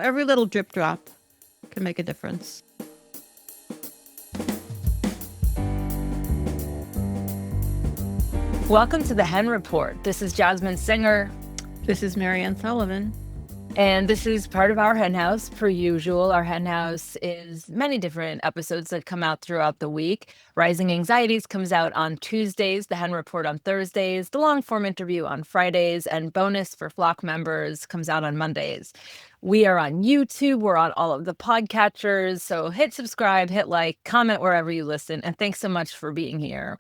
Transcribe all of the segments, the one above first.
Every little drip drop can make a difference. Welcome to the Hen Report. This is Jasmin Singer. This is Mariann Sullivan. And this is part of our hen house. Per usual, our hen house is many different episodes that come out throughout the week. Rising Anxieties comes out on Tuesdays, the Hen Report on Thursdays, the long form interview on Fridays, and bonus for Flock members comes out on Mondays. We are on YouTube. We're on all of the podcatchers. So hit subscribe, hit like, comment wherever you listen. And thanks so much for being here.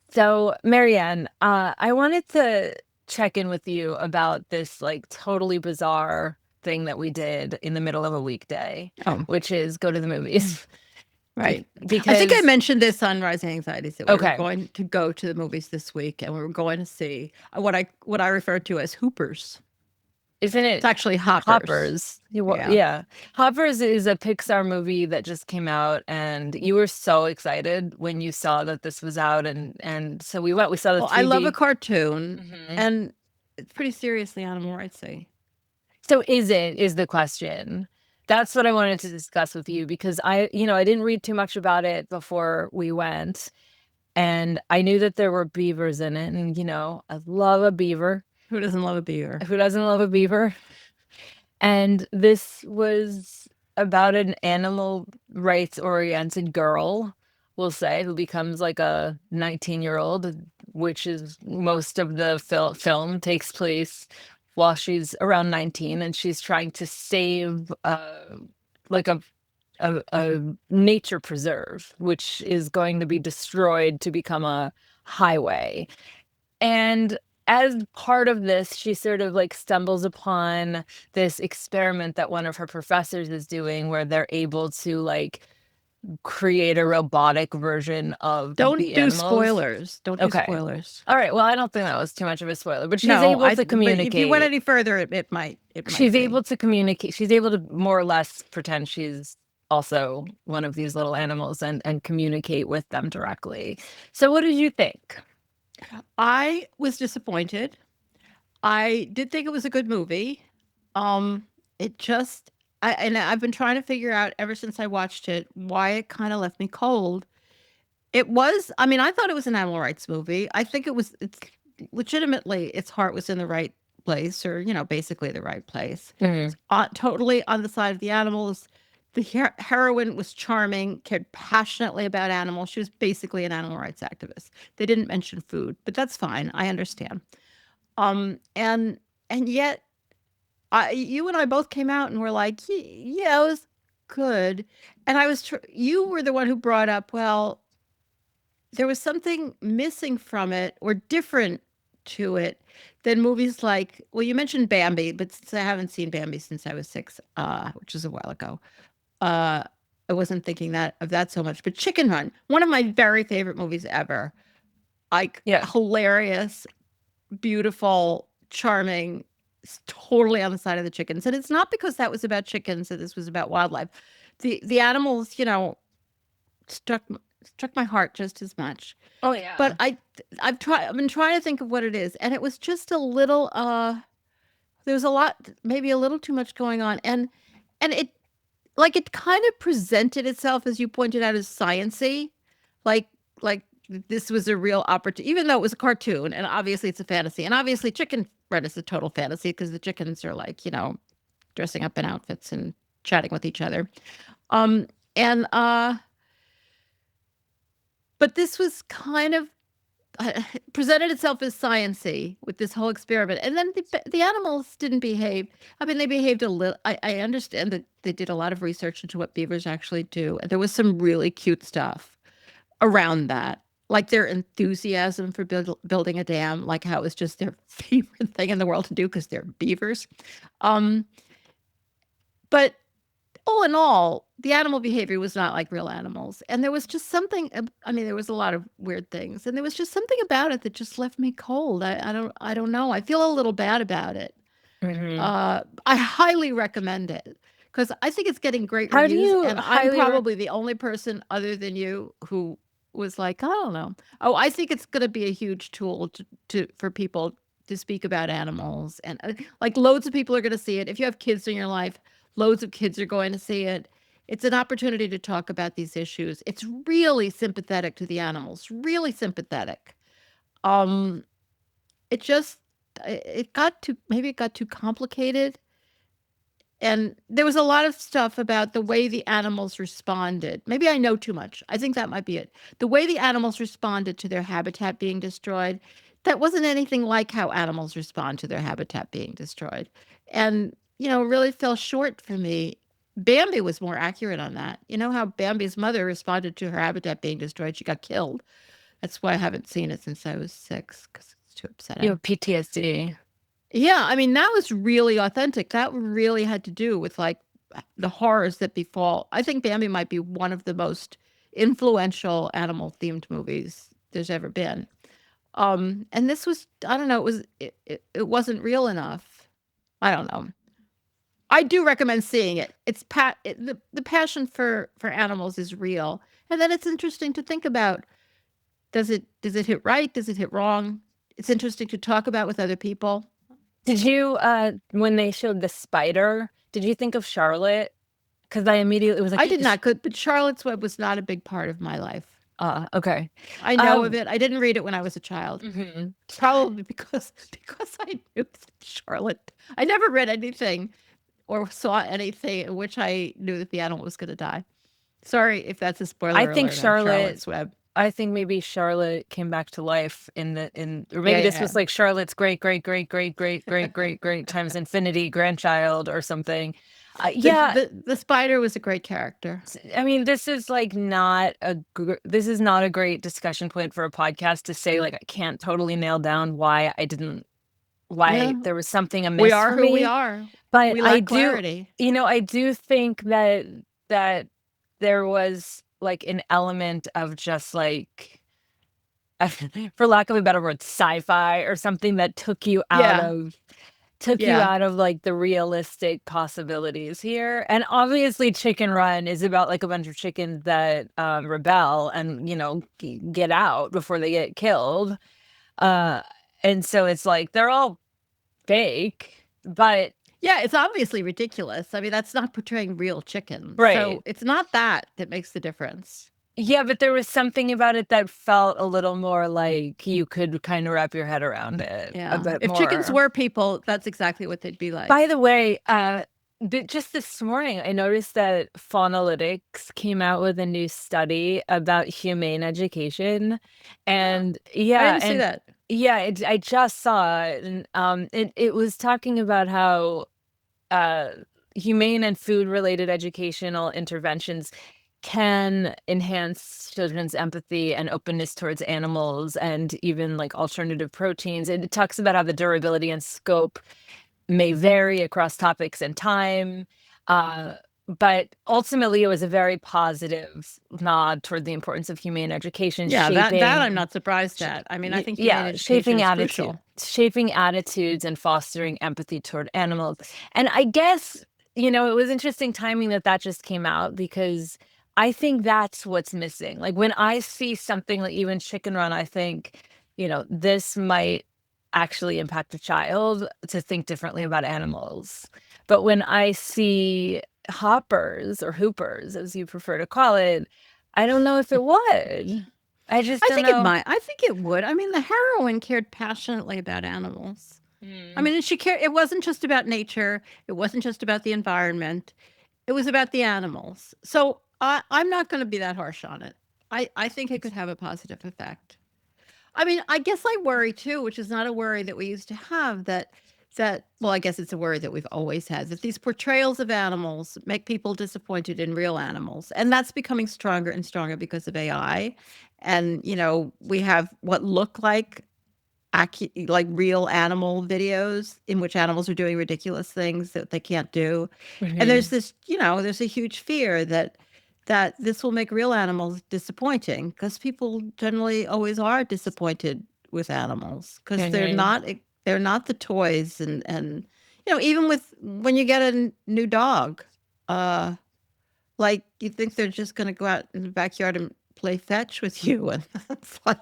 So, Mariann, I wanted to check in with you about this like totally bizarre thing that we did in the middle of a weekday, which is go to the movies. Right. Because I think I mentioned this on Rising Anxieties that we Okay. were going to go to the movies this week, and we were going to see what I refer to as Hoopers. Isn't it? It's actually Hoppers. Hoppers. Yeah. Hoppers is a Pixar movie that just came out, and you were so excited when you saw that this was out, and so we went. We saw the 3D. I love a cartoon, and it's pretty seriously animal rights-y. So is the question. That's what I wanted to discuss with you, because I didn't read too much about it before we went, and I knew that there were beavers in it, and I love a beaver. Who doesn't love a beaver? Who doesn't love a beaver? And this was about an animal rights-oriented girl, we'll say, who becomes like a 19-year-old, which is most of the film takes place while she's around 19, and she's trying to save like a nature preserve, which is going to be destroyed to become a highway. And as part of this, she sort of like stumbles upon this experiment that one of her professors is doing, where they're able to like create a robotic version of Don't the do animals. spoilers. Don't do spoilers. All right. Well, I don't think that was too much of a spoiler, but she's able to communicate. But if you went any further, it might. She's able to communicate. She's able to more or less pretend she's also one of these little animals and communicate with them directly. So what did you think? I was disappointed. I did think it was a good movie. It just, I've been trying to figure out ever since I watched it why it kind of left me cold. I thought it was an animal rights movie. I think it's legitimately, its heart was in the right place, or, basically the right place. Totally on the side of the animals. The heroine was charming, cared passionately about animals. She was basically an animal rights activist. They didn't mention food, but that's fine. I understand. And yet, you and I both came out and were like, yeah, it was good. And you were the one who brought up, well, there was something missing from it or different to it than movies like, well, you mentioned Bambi, but since I haven't seen Bambi since I was 6, which is a while ago, I wasn't thinking of that so much. But Chicken Run, one of my very favorite movies ever. Hilarious, beautiful, charming, totally on the side of the chickens. And it's not because that was about chickens that this was about wildlife. The animals, struck my heart just as much. Oh yeah. But I've been trying to think of what it is, and it was just a little there was a lot, maybe a little too much going on, and it kind of presented itself, as you pointed out, as science-y, like this was a real opportunity, even though it was a cartoon, and obviously it's a fantasy, and obviously Chicken Run is a total fantasy because the chickens are like, dressing up in outfits and chatting with each other, but this was kind of presented itself as science-y with this whole experiment, and then the animals didn't behave. They behaved a little. I understand that they did a lot of research into what beavers actually do, and there was some really cute stuff around that, like their enthusiasm for building a dam, like how it was just their favorite thing in the world to do because they're beavers. But all in all, the animal behavior was not like real animals. And there was just something, there was a lot of weird things, and there was just something about it that just left me cold. I don't know. I feel a little bad about it. I highly recommend it because I think it's getting great reviews. And I'm probably the only person other than you who was like, I don't know. Oh, I think it's going to be a huge tool for people to speak about animals. And like loads of people are going to see it. If you have kids in your life, Loads of kids are going to see it. It's an opportunity to talk about these issues. It's really sympathetic to the animals, really sympathetic. Um, it just it got too maybe it got too complicated, and there was a lot of stuff about the way the animals responded. Maybe I know too much. I think that might be it. The way the animals responded to their habitat being destroyed, that wasn't anything like how animals respond to their habitat being destroyed. And, really fell short for me. Bambi was more accurate on that. You know how Bambi's mother responded to her habitat being destroyed? She got killed. That's why I haven't seen it since I was 6 because it's too You upsetting. have PTSD. Yeah, I mean, that was really authentic. That really had to do with, like, the horrors that befall. I think Bambi might be one of the most influential animal-themed movies there's ever been. And this was I don't know, it wasn't real enough. I don't know. I do recommend seeing it. The passion for animals is real, and then it's interesting to think about, does it hit right? Does it hit wrong? It's interesting to talk about with other people. Did you, when they showed the spider, did you think of Charlotte? Because I immediately was I like, did not good, but Charlotte's Web was not a big part of my life. okay. I know of Um, it. I didn't read it when I was a child. mhm. Probably because I knew that Charlotte. I never read anything or saw anything in which I knew that the animal was going to die. Sorry if that's a I spoiler think alert on Charlotte Charlotte's Web. I think maybe Charlotte came back to life or Yeah, maybe this yeah. was like Charlotte's great, great, great, great, great, great, great, great times infinity grandchild or something. The, Yeah, the the spider was a great character. I mean, this is like this is not a great discussion point for a podcast to say like I can't totally nail down why Yeah, there was something we amiss are for who we me. are. But We I lack do, clarity. I do think that there was like an element of just like for lack of a better word, sci-fi or something that Yeah, took you yeah, out of like the realistic possibilities here. And obviously Chicken Run is about like a bunch of chickens that rebel and, get out before they get killed. Uh and so it's like they're all fake, but yeah. It's obviously ridiculous. I mean, that's not portraying real chickens. So right. it's not that makes the difference. Yeah, but there was something about it that felt a little more like you could kind of wrap your head around it a Yeah. bit If chickens more. were people, that's exactly what they'd be By like. the way, just this morning, I noticed that Faunalytics came out with a new study about humane education, Huh. and I didn't see that. I just saw it, and it was talking about how uh, humane and food related educational interventions can enhance children's empathy and openness towards animals and even like alternative proteins. And it talks about how the durability and scope may vary across topics and time. Uh, but ultimately, it was a very positive nod toward the importance of humane education, Yeah, that I'm not surprised sh- at. I mean, I think humane education is crucial. shaping attitudes and fostering empathy toward animals. And I guess, it was interesting timing that just came out because I think that's what's missing. Like when I see something like even Chicken Run, I think, this might actually impact a child to think differently about animals. But when I see hoppers or hoopers, as you prefer to call it, I don't know if it would. I just I don't think it know. might. I think it would. I mean, the heroine cared passionately about animals. I Mm. mean, and she cared. It wasn't just about nature. It wasn't just about the environment. It was about the animals. So I'm not going to be that harsh on it. I think it could have a positive effect. I mean, I guess I worry too, which is not a worry that we used to have, that well, I guess it's a worry that we've always had, that these portrayals of animals make people disappointed in real animals. And that's becoming stronger and stronger because of AI. And, we have what look like real animal videos in which animals are doing ridiculous things that they can't do. And there's Mhm. this, there's a huge fear that this will make real animals disappointing because people generally always are disappointed with animals because Mhm. they're not the toys, and even with when you get a new dog, uh like, you think they're just gonna go out in the backyard and play fetch with you, and it's like,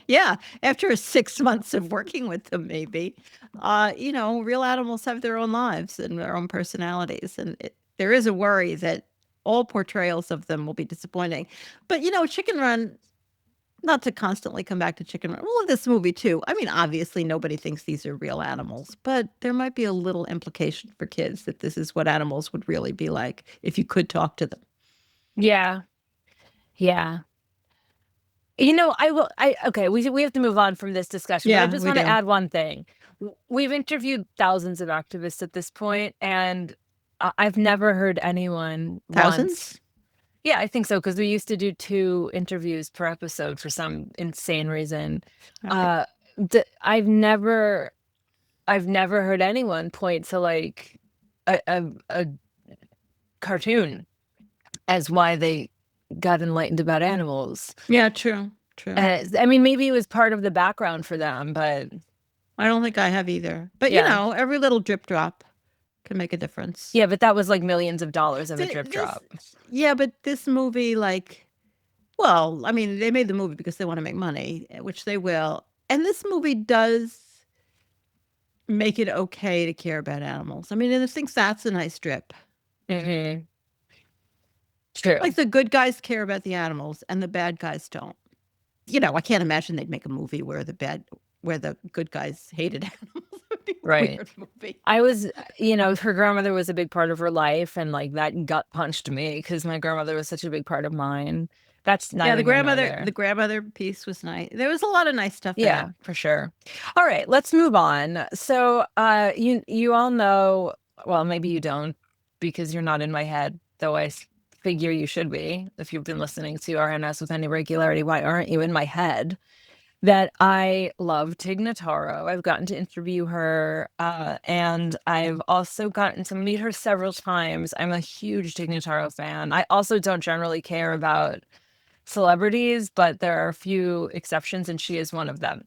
yeah, after 6 months of working with them, maybe. Real animals have their own lives and their own personalities, and there is a worry that all portrayals of them will be disappointing. But Chicken Run, not to constantly come back to Chicken Run. Well, this movie too. I mean, obviously nobody thinks these are real animals, but there might be a little implication for kids that this is what animals would really be like if you could talk to them. Yeah. Yeah. Okay, we have to move on from this discussion, but I Yeah, just we want to do. add one thing. We've interviewed thousands of activists at this point, and I've never heard anyone once. Thousands? Yeah, I think so, because we used to do 2 interviews per episode for some insane reason. Right. Uh, I've never heard anyone point to like a cartoon as why they got enlightened about animals. Yeah, true. True. I mean, maybe it was part of the background for them, but I don't think I have either. But yeah. every little drip drop can make a difference. Yeah, but that was like millions of dollars of a drip This drop. Yeah, but this movie, like, well, I mean, they made the movie because they want to make money, which they will. And this movie does make it okay to care about animals. I mean, and I think that's a nice strip. Hmm. True. Like the good guys care about the animals and the bad guys don't. I can't imagine they'd make a movie where the good guys hated animals. It would be a Right. weird movie. I was, her grandmother was a big part of her life, and like that gut punched me because my grandmother was such a big part of mine. That's Yeah, neither here nor there. the grandmother piece was nice. There was a lot of nice stuff in Yeah, it. for sure. All right, let's move on. So, you all know, well, maybe you don't because you're not in my head, though figure you should be if you've been listening to RNS with any regularity. Why aren't you in my head? That I love Tig Notaro. I've gotten to interview her, and I've also gotten to meet her several times. I'm a huge Tig Notaro fan. I also don't generally care about celebrities, but there are a few exceptions, and she is one of them.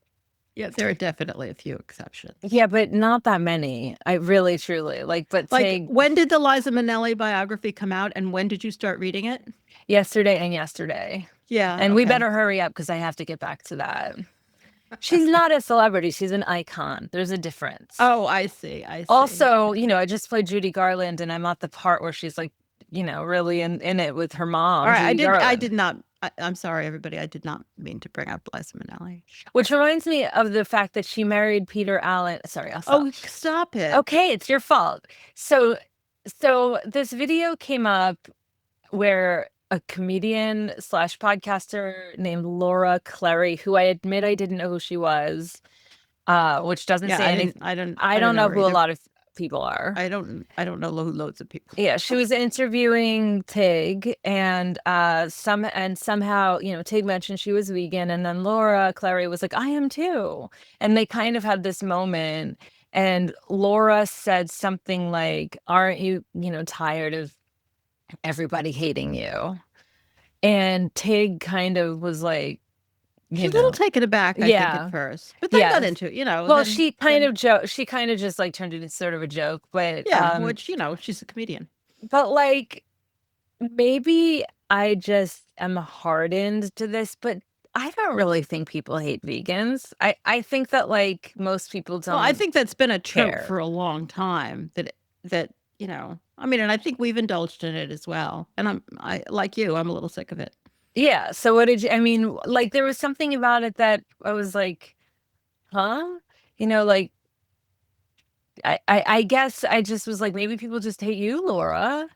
Yeah, there are definitely a few exceptions. Yeah, but not that many. I really, truly like. But Like, when did the Liza Minnelli biography come out, and when did you start reading it? yesterday and yesterday. Yeah, And we okay. better hurry up because I have to get back to that. She's not a celebrity. She's an icon. There's a difference. Oh, I see. I see. Also, I just played Judy Garland, and I'm at the part where she's like, really in it with her mom. All right, Judy Garland. I did not. I'm sorry, everybody. I did not mean to bring up Liza Minnelli. Which reminds me of the fact that she married Peter Allen. Sorry, I'll stop. Oh, stop it. Okay, it's your fault. So this video came up where a comedian / podcaster named Laura Clary, who I admit I didn't know who she was, which doesn't Yeah, say anything. I don't know her who a either. lot of people are. I don't know loads of people. Yeah, she was interviewing Tig, and somehow, Tig mentioned she was vegan, and then Laura Clary was like, I am too. And they kind of had this moment, and Laura said something like, aren't you, tired of everybody hating you? And Tig kind of was like, She's a little taken aback, I think, Yeah. at first. But then got Yes. into it, Well, then- she kind of just like turned it into sort of a joke, but Yeah, which, she's a comedian. but like maybe I just am hardened to this, but I don't really think people hate vegans. I think that like most people don't. Well, I think that's been a trope care. for a long time. I mean, and I think we've indulged in it as well. And I like you, I'm a little sick of it. Yeah. So what did you? I mean, like there was something about it that I was like, huh? Like I guess I just was like, maybe people just hate you, Laura.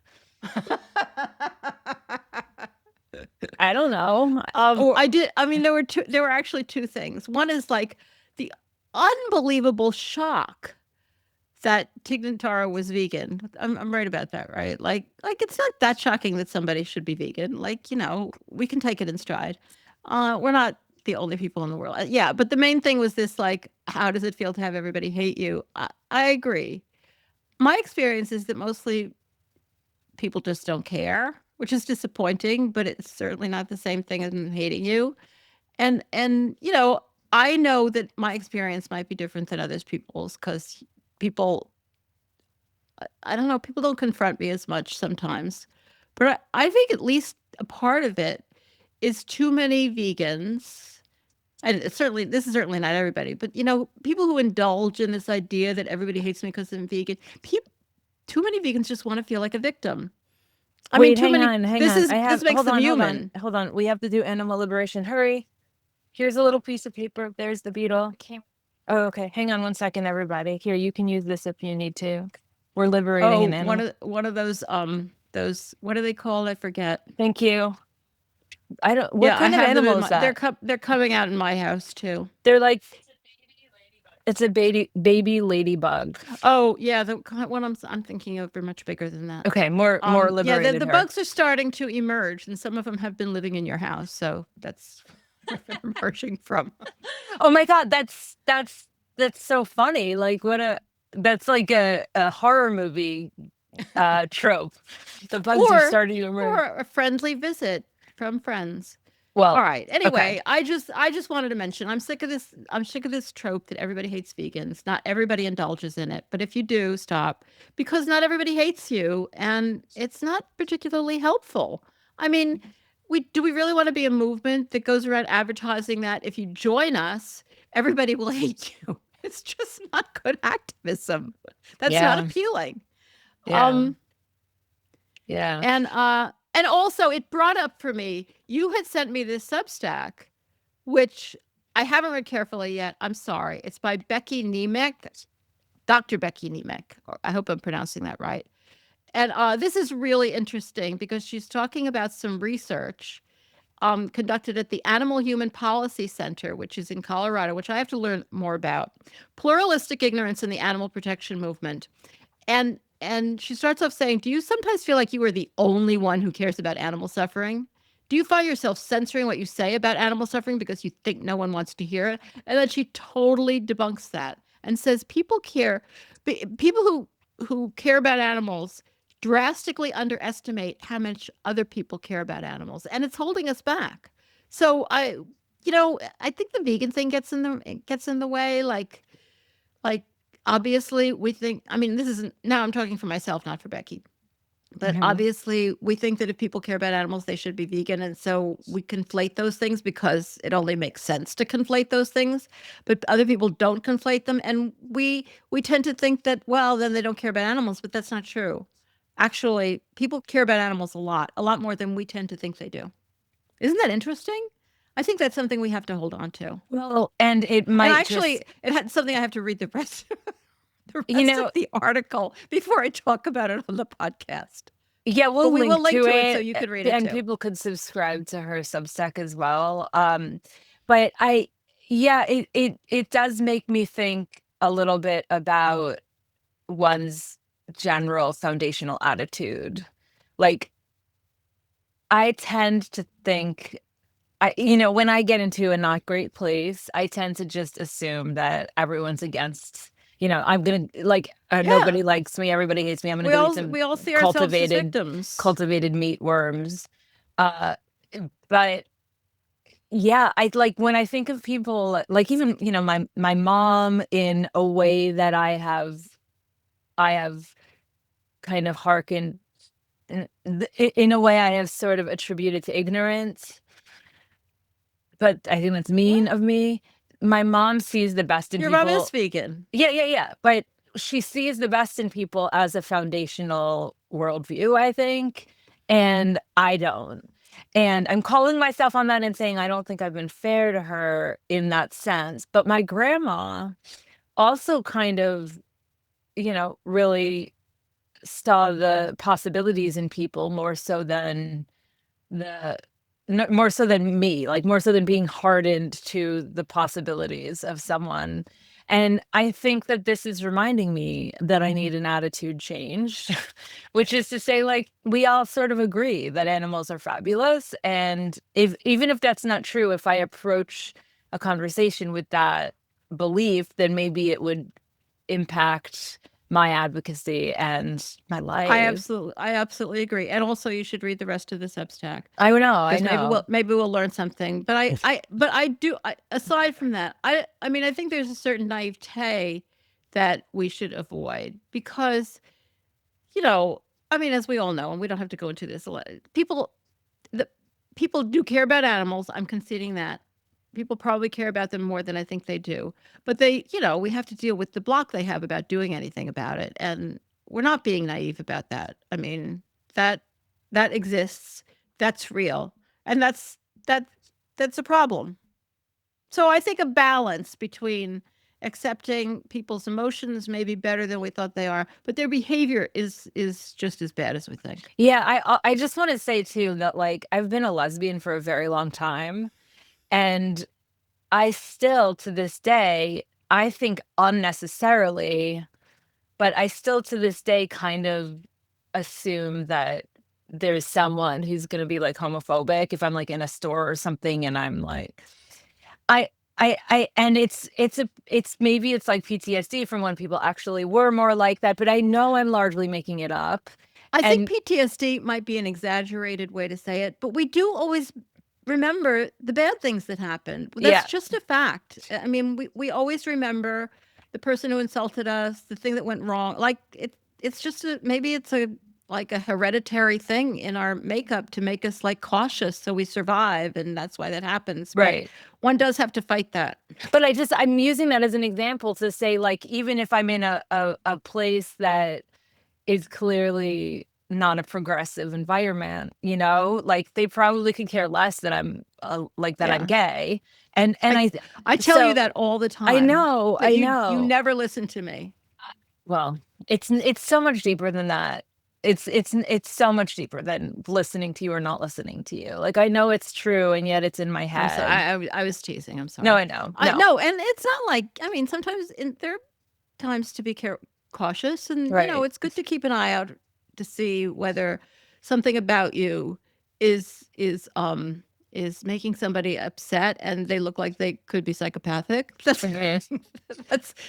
I don't know. I mean, there were actually two things. One is like the unbelievable shock that Tig Notaro was vegan. I'm right about that, right? Like it's not that shocking that somebody should be vegan. Like, we can take it in stride. We're not the only people in the world. Yeah, but the main thing was this, like, how does it feel to have everybody hate you? I agree. My experience is that mostly people just don't care, which is disappointing, but it's certainly not the same thing as hating you. And I know that my experience might be different than others people's because people, I don't know, people don't confront me as much sometimes. But I think at least a part of it is too many vegans. And this is certainly not everybody, but people who indulge in this idea that everybody hates me because I'm vegan. too many vegans just want to feel like a victim. I mean, Wait, too many. hang on. I This have, makes hold them on, human. hold on. We have to do animal liberation. Hurry. Here's a little piece of paper. There's the beetle. Oh, okay. Hang on 1 second, everybody. Here, you can use this if you need to. We're liberating an Oh, animal. one of those what do they call? I forget. Thank you. I don't. What Yeah, I kind of have them animal in is my. that? They're coming out in my house too. They're like, it's a baby ladybug. Oh yeah, the one I'm thinking of are much bigger than that. Okay, more Yeah, liberated the her. bugs are starting to emerge, and some of them have been living in your house, so that's where they're emerging from. Oh my God, that's so funny. Like what a that's like a horror movie trope. The bugs are or starting to emerge. or a friendly visit from friends. All Well, right. okay. Anyway, I just wanted to mention I'm sick of this. I'm sick of this trope that everybody hates vegans. Not everybody indulges in it, but if you do, stop, because not everybody hates you, and it's not particularly helpful. I mean, we really want to be a movement that goes around advertising that if you join us, everybody will hate you? It's just not good activism. That's not Yeah. appealing. Yeah. Um, Yeah. and also it brought up for me, you had sent me this Substack, which I haven't read carefully yet. I'm sorry. It's by Becky Nemec, Dr. Becky Nemec. I hope I'm pronouncing that right. And this is really interesting because she's talking about some research conducted at the Animal Human Policy Center, which is in Colorado, which I have to learn more about. Pluralistic ignorance in the animal protection movement. And she starts off saying, "Do you sometimes feel like you are the only one who cares about animal suffering? Do you find yourself censoring what you say about animal suffering because you think no one wants to hear it?" And then she totally debunks that and says people care, people who care about animals drastically underestimate how much other people care about animals, and it's holding us back. So I think the vegan thing gets in the way, like, obviously, we think, I mean, this isn't, now I'm talking for myself, not for Becky, but Mhm. obviously, we think that if people care about animals, they should be vegan. And so we conflate those things because it only makes sense to conflate those things. But other people don't conflate them. And we tend to think that, well, then they don't care about animals, but that's not true. Actually, people care about animals a lot more than we tend to think they do. Isn't that interesting? I think that's something we have to hold on to. Well, and it And might actually, just, it had something I have to read the rest the you rest of know, the article before I talk about it on the podcast. yeah, But we'll we will link link to to it so it, you can read it and too. people could subscribe to her Substack as well. But yeah, it does make me think a little bit about one's general foundational attitude. Like, I tend to think, when I get into a not great place, I tend to just assume that everyone's against, I'm gonna like, Yeah. nobody likes me, everybody hates me. I'm gonna go eat some We all see ourselves as cultivated victims. cultivated meatworms. Uh, but yeah, I like when I think of people like even, my mom in a way that I have kind of hearkened in a way I have sort of attributed to ignorance, but I think that's mean What? of me. My mom sees the best in Your mom is people. vegan. Yeah, yeah, yeah. But she sees the best in people as a foundational worldview, I think. And I don't. And I'm calling myself on that and saying I don't think I've been fair to her in that sense. But my grandma also kind of, really saw the possibilities in people more so than the more so than me, like, more so than being hardened to the possibilities of someone, and I think that this is reminding me that I need an attitude change, which is to say, like, we all sort of agree that animals are fabulous, and if even if that's not true, if I approach a conversation with that belief, then maybe it would impact my advocacy and my life. I absolutely agree. And also, you should read the rest of the Substack I because know. maybe we'll learn something. But but I do. Aside from that, I mean, I think there's a certain naivete that we should avoid because I mean, as we all know, and we don't have to go into this a lot. The people do care about animals. I'm conceding that. People probably care about them more than I think they do. But we have to deal with the block they have about doing anything about it. And we're not being naive about that. I mean, that that exists. That's real. And that that's a problem. So I think a balance between accepting people's emotions may be better than we thought they are, but their behavior is just as bad as we think. Yeah, I just want to say too that like I've been a lesbian for a very long time, and I still to this day I think unnecessarily, but I still to this day kind of assume that there's someone who's going to be like homophobic if I'm like in a store or something and I'm like I and it's maybe it's like PTSD from when people actually were more like that, but I know I'm largely making it up. I think And PTSD might be an exaggerated way to say it, but we do always remember the bad things that happened. That's yeah, just a fact. I mean, we always remember the person who insulted us, the thing that went wrong. Like it's just maybe it's a like a hereditary thing in our makeup to make us like cautious so we survive, and that's why that happens. But right. one does have to fight that. But I'm using that as an example to say like even if I'm in a place that is clearly not a progressive environment, you know, like they probably could care less that I'm like that I'm Yeah. gay. And I I I tell you so that all the time, but I you know. never listen to me. Well, it's so much deeper than that. It's so much deeper than listening to you or not listening to you. Like I know it's true and yet it's in my I'm sorry. head. I was teasing. I'm No, sorry. I know. I No. no, and it's not like I mean, sometimes there are times to be cautious, and Right. it's good to keep an eye out to see whether something about you is making somebody upset, and they look like they could be psychopathic. Mhm.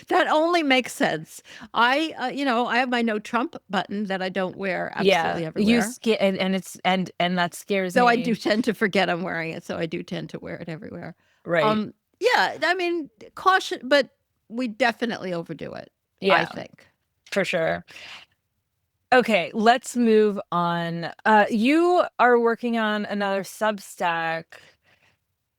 That only makes sense. I have my no Trump button that I don't wear Yeah. absolutely everywhere. And it's and that scares Though I do me. tend to forget I'm wearing it, so I do tend to wear it everywhere. Right. Yeah, I mean, caution, but we definitely overdo it, I Yeah, think. for sure. Okay, let's move on. You are working on another Substack.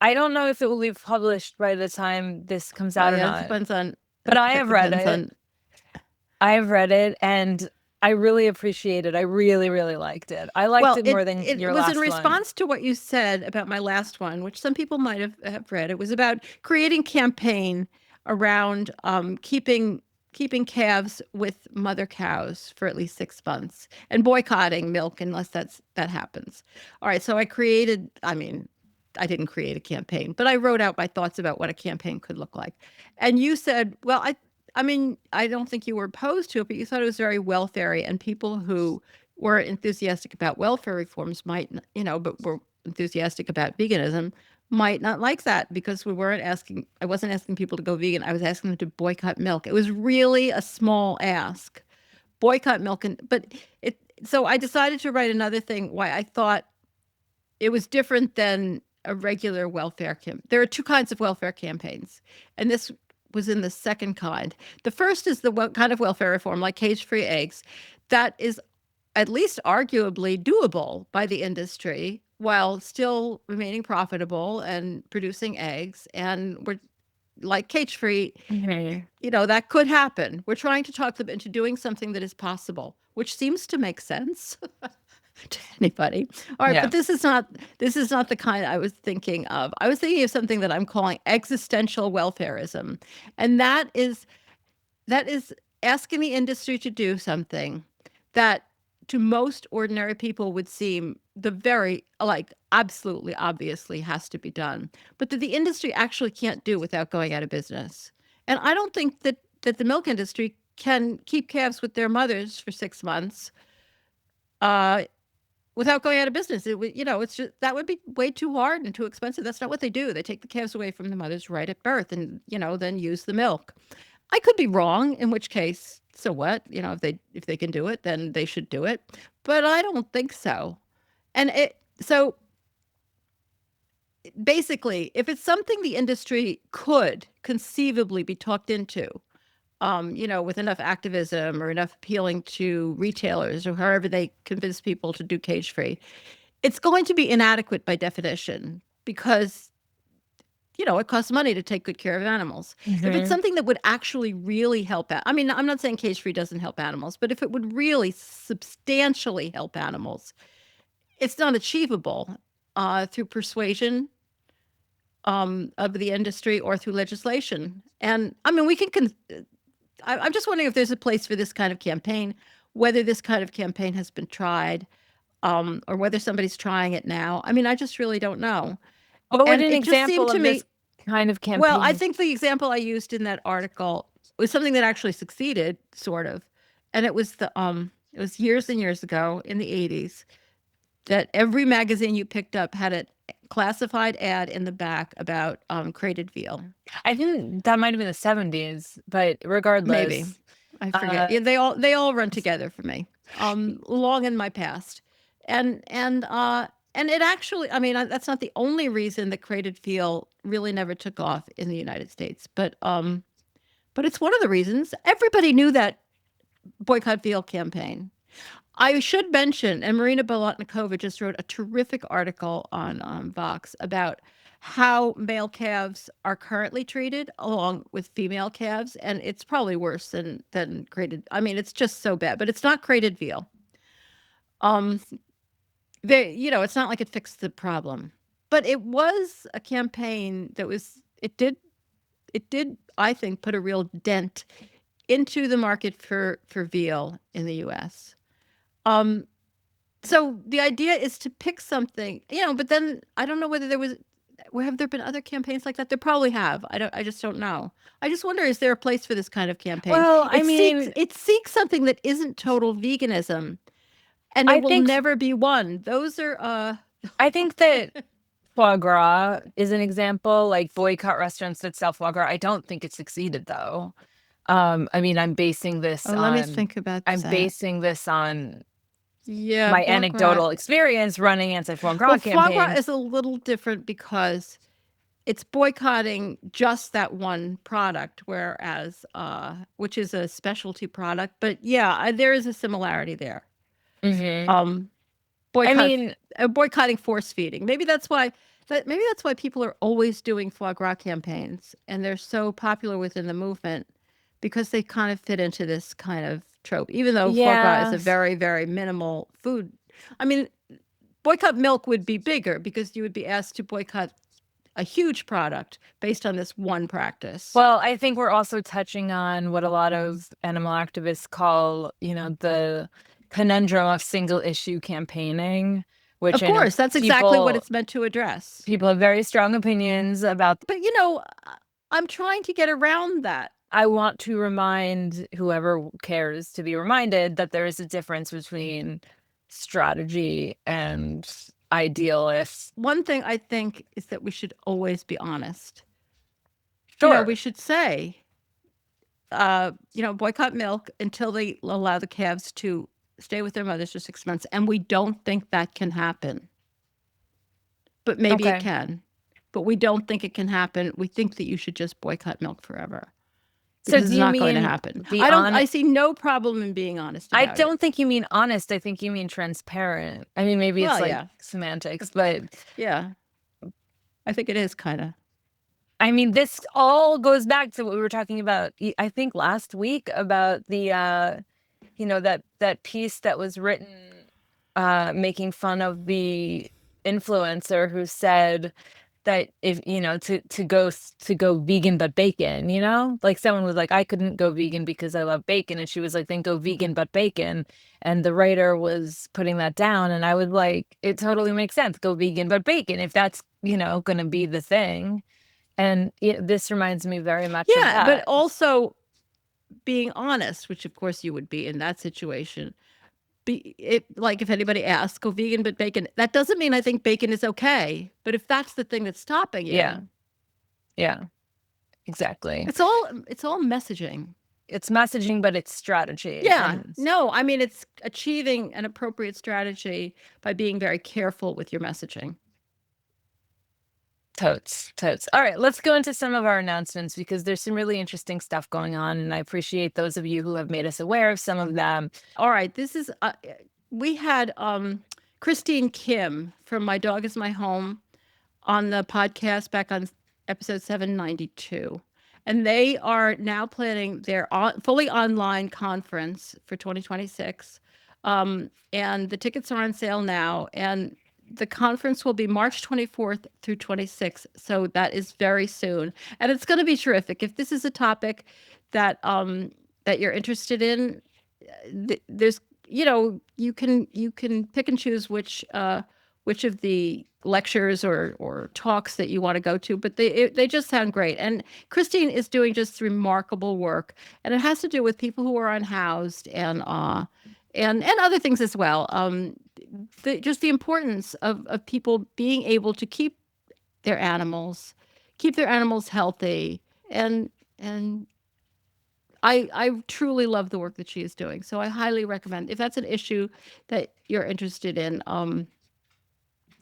I don't know if it will be published by the time this comes Well, out or yeah, it not, depends on but I that have read depends it. on I have read it and I really appreciate it. I really, really liked it. I liked well, it more it than it your was in last one. response to what you said about my last one, which some people might have read. It was about creating campaign around keeping calves with mother cows for at least 6 months and boycotting milk unless that happens. All right, so I mean, I didn't create a campaign, but I wrote out my thoughts about what a campaign could look like. And you said, well, I mean, I don't think you were opposed to it, but you thought it was very welfare and people who were enthusiastic about welfare reforms might, but were enthusiastic about veganism might not like that because I wasn't asking people to go vegan. I was asking them to boycott milk. It was really a small ask. Boycott milk. So I decided to write another thing why I thought it was different than a regular welfare campaign. There are two kinds of welfare campaigns, and this was in the second kind. The first is the kind of welfare reform, like cage-free eggs, that is at least arguably doable by the industry while still remaining profitable and producing eggs. And we're like cage-free, Mhm. that could happen. We're trying to talk them into doing something that is possible, which seems to make sense to anybody. All right, Yeah. but this is not the kind I was thinking of. I was thinking of something that I'm calling existential welfarism. And that is asking the industry to do something that to most ordinary people would seem the very like absolutely obviously has to be done, but that the industry actually can't do without going out of business. And I don't think that the milk industry can keep calves with their mothers for 6 months uh, without going out of business. It would, it's just that would be way too hard and too expensive. That's not what they do. They take the calves away from the mothers right at birth and, then use the milk. I could be wrong, in which case, so what? If they can do it, then they should do it. But I don't think so. And so basically, if it's something the industry could conceivably be talked into, with enough activism or enough appealing to retailers or however they convince people to do cage free, it's going to be inadequate by definition because it costs money to take good care of animals. If it's Mhm. something that would actually really help out, I mean, I'm not saying cage free doesn't help animals, but if it would really substantially help animals, it's not achievable through persuasion of the industry or through legislation. And I mean, I'm just wondering if there's a place for this kind of campaign, whether this kind of campaign has been tried, or whether somebody's trying it now. I mean, I just really don't know. What would And an it just seemed example to of this me, kind of well, I campaign? think the example I used in that article was something that actually succeeded, sort of. And it was years and years ago in the 80s that every magazine you picked up had a classified ad in the back about crated veal. I think that might have been the 70s, but Maybe. regardless, I uh, forget. Yeah, they all run together for me. Long in my past. And it actually, I mean, that's not the only reason that crated veal really never took off in the United States, but it's one of the reasons. Everybody knew that boycott veal campaign. I should mention, and Marina Bolotnikova just wrote a terrific article on Vox about how male calves are currently treated along with female calves, and it's probably worse than crated. I mean, it's just so bad, but it's not crated veal. Um, it's not like it fixed the problem, but it was a campaign that was. It did, I think, put a real dent into the market for veal in the U.S. Um, So the idea is to pick something, but then I don't know whether have there been other campaigns like that? There probably have. I just don't know. I just wonder, is there a place for this kind of campaign? well, I It seeks mean, it seeks something that isn't total veganism, and there I will think never be one. Those are I think that foie gras is an example, like boycott restaurants that sell foie gras. I don't think it succeeded though. I mean, oh, let me think about I'm that. basing this on Yeah, my foie gras. anecdotal experience running anti-foie Well, gras foie gras campaigns. is a little different because it's boycotting just that one product, whereas which is a specialty product. But yeah, there is a similarity there. Hmm. Um, I boycott, mean, boycotting force feeding. Maybe that's why people are always doing foie gras campaigns, and they're so popular within the movement because they kind of fit into this kind of trope. Even though foie gras is yeah. a very, very minimal food. I mean, boycott milk would be bigger because you would be asked to boycott a huge product based on this one practice. Well, I think we're also touching on what a lot of animal activists call, the conundrum of single issue campaigning, which Of I know course, that's exactly what people it's meant to address. people have very strong opinions about. But I'm trying to get around that. I want to remind whoever cares to be reminded that there is a difference between strategy and idealists. One thing I think is that we should always be honest. We Sure. should say, boycott milk until they allow the calves to stay with their mothers for 6 months. And we don't think that can happen, but maybe it Okay. can. But we don't think it can happen. We think that you should just boycott milk forever So because do it's you not going to mean happen. be on I see no problem in being honest I about it. don't think you mean honest. I think you mean transparent. I mean, maybe it's Well, like yeah. semantics, but Yeah. I think it is kind of. I mean, this all goes back to what we were talking about, I think last week about the that piece that was written making fun of the influencer who said that if to go vegan but bacon, like someone was like, I couldn't go vegan because I love bacon, and she was like, then go vegan but bacon, and the writer was putting that down, and I was like, it totally makes sense, go vegan but bacon if that's going to be the thing. And this reminds me very much of Yeah, but that. also being honest, which of course you would be in that situation. Like if anybody asks, go vegan but bacon. That doesn't mean I think bacon is okay. But if that's the thing that's stopping Yeah, you, yeah, exactly. it's all messaging. It's messaging, but it's strategy. Yeah. And No, I mean it's achieving an appropriate strategy by being very careful with your messaging. totes, totes. All right, let's go into some of our announcements because there's some really interesting stuff going on, and I appreciate those of you who have made us aware of some of them. All right, this is we had Christine Kim from My Dog Is My Home on the podcast back on episode 792. And they are now planning their fully online conference for 2026. And the tickets are on sale now. And the conference will be March 24th through 26th. So that is very soon. And it's going to be terrific. If this is a topic that you're interested in, there's you can pick and choose which of the lectures or talks that you want to go to, but they just sound great. And Christine is doing just remarkable work, and it has to do with people who are unhoused and other things as well. Just the importance of people being able to their animals keep their animals healthy, and I truly love the work that she is doing. So I highly recommend, if that's an issue that you're interested in.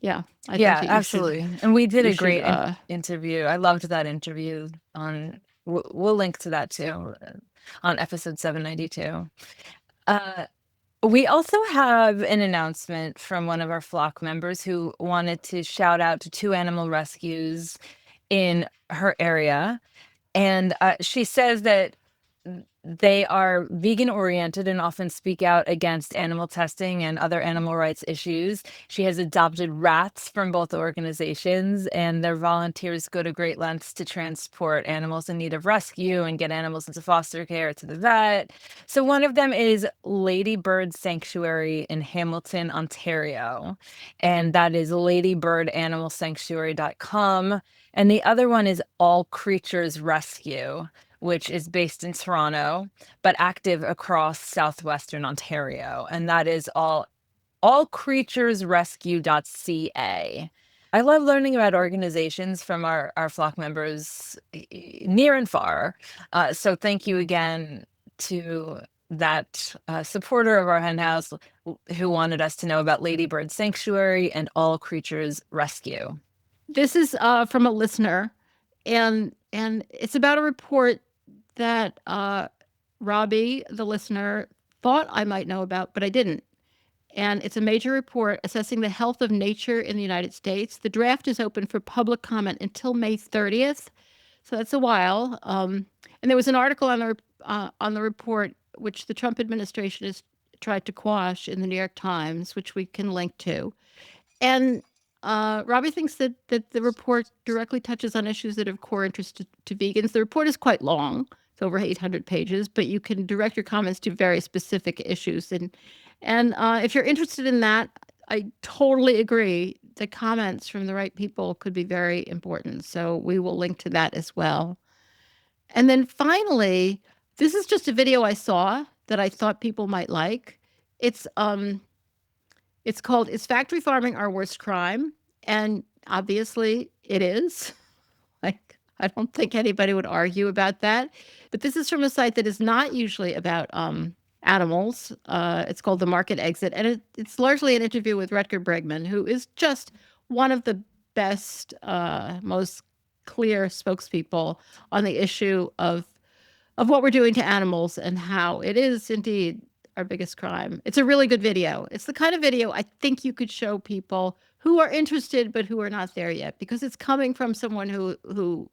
Yeah, I think Yeah, that absolutely. And we did you a should great interview. I loved that interview on we'll link to that too on episode 792. Uh we also have an announcement from one of our flock members who wanted to shout out to two animal rescues in her area. And she says that they are vegan oriented and often speak out against animal testing and other animal rights issues. She has adopted rats from both organizations, and their volunteers go to great lengths to transport animals in need of rescue and get animals into foster care to the vet. So, one of them is Lady Bird Sanctuary in Hamilton, Ontario, and that is ladybirdanimalsanctuary.com. And the other one is All Creatures Rescue, which is based in Toronto, but active across southwestern Ontario. And that is allcreaturesrescue.ca. I love learning about organizations from our flock members near and far. So thank you again to that supporter of our hen house who wanted us to know about Ladybird Sanctuary and All Creatures Rescue. This is from a listener, and it's about a report that Robbie, the listener, thought I might know about, but I didn't. And it's a major report assessing the health of nature in the United States. The draft is open for public comment until May 30th, so that's a while. And there was an article on the report which the Trump administration has tried to quash in the New York Times, which we can link to. And Robbie thinks that the report directly touches on issues that are of core interest to vegans. The report is quite long; it's over 800 pages, but you can direct your comments to very specific issues. And if you're interested in that, I totally agree. The comments from the right people could be very important. So we will link to that as well. And then finally, this is just a video I saw that I thought people might like. It's um it's called "Is Factory Farming Our Worst Crime?" And obviously it is. Like, I don't think anybody would argue about that. But this is from a site that is not usually about animals. It's called The Market Exit. And it's largely an interview with Rutger Bregman, who is just one of the best, most clear spokespeople on the issue of what we're doing to animals and how it is indeed our biggest crime. It's a really good video. It's the kind of video I think you could show people who are interested but who are not there yet, because it's coming from someone who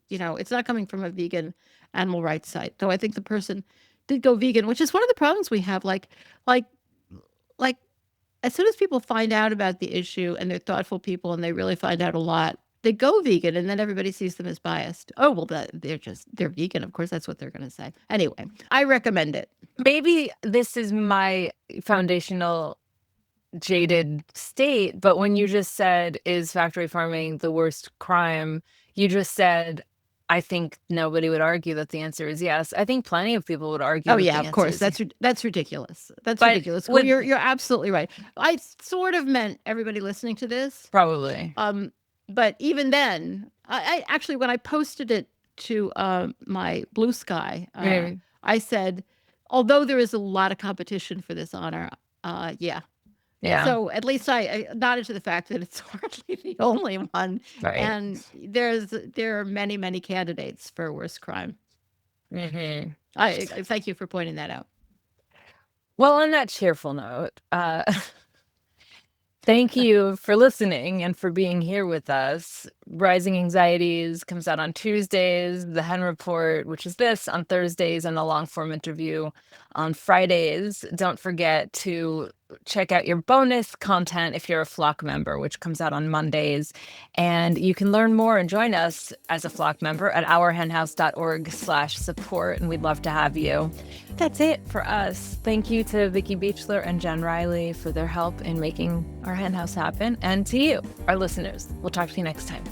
it's not coming from a vegan animal rights site. Though I think the person did go vegan, which is one of the problems we have. Like like as soon as people find out about the issue and they're thoughtful people and they really find out a lot, they go vegan, and then everybody sees them as biased. Oh, well, they're vegan. Of course, that's what they're going to say. Anyway, I recommend it. Maybe this is my foundational jaded state, but when you just said, is factory farming the worst crime? You just said, I think nobody would argue that the answer is yes. I think plenty of people would argue Oh that yeah, the of answer course. is That's ridiculous. That's but ridiculous. Well, would you're absolutely right. I sort of meant everybody listening to this. probably. But even then, I actually, when I posted it to my Blue Sky, Maybe. I said, although there is a lot of competition for this honor, yeah. Yeah. So at least I nodded to the fact that it's hardly the only one, Right. and there are many, many candidates for worst crime. Hmm. I thank you for pointing that out. Well, on that cheerful note, Thank you for listening and for being here with us. Rising Anxieties comes out on Tuesdays, the Hen Report, which is this, on Thursdays, and a long form interview on Fridays. Don't forget to check out your bonus content if you're a Flock member, which comes out on Mondays. And you can learn more and join us as a Flock member at ourhenhouse.org/support, and we'd love to have you. That's it for us. Thank you to Vicki Beechler and Jen Riley for their help in making our hen house happen. And to you, our listeners. We'll talk to you next time.